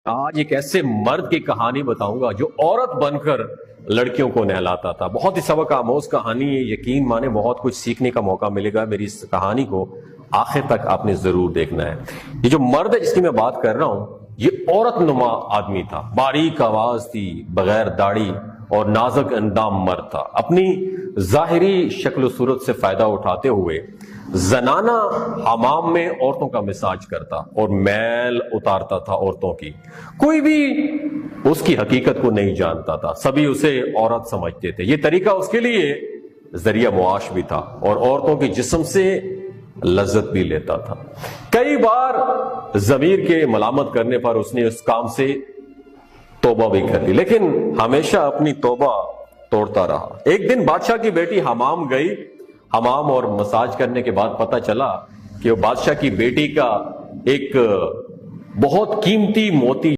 آج ایک ایسے مرد کی کہانی بتاؤں گا جو عورت بن کر لڑکیوں کو نہلاتا تھا. بہت ہی سبق آموز کہانی ہے. یقین مانے بہت کچھ سیکھنے کا موقع ملے گا. میری اس کہانی کو آخر تک آپ نے ضرور دیکھنا ہے. یہ جو مرد ہے جس کی میں بات کر رہا ہوں یہ عورت نما آدمی تھا. باریک آواز تھی, بغیر داڑھی اور نازک اندام مرد تھا. اپنی ظاہری شکل و صورت سے فائدہ اٹھاتے ہوئے زنانہ حمام میں عورتوں کا مساج کرتا اور میل اتارتا تھا عورتوں کی. کوئی بھی اس کی حقیقت کو نہیں جانتا تھا, سبھی اسے عورت سمجھتے تھے. یہ طریقہ اس کے لیے ذریعہ معاش بھی تھا اور عورتوں کی جسم سے لذت بھی لیتا تھا. کئی بار ضمیر کے ملامت کرنے پر اس نے اس کام سے توبہ بھی کر لی, لیکن ہمیشہ اپنی توبہ توڑتا رہا. ایک دن بادشاہ کی بیٹی حمام گئی. حمام اور مساج کرنے کے بعد پتہ چلا کہ وہ بادشاہ کی بیٹی کا ایک بہت قیمتی موتی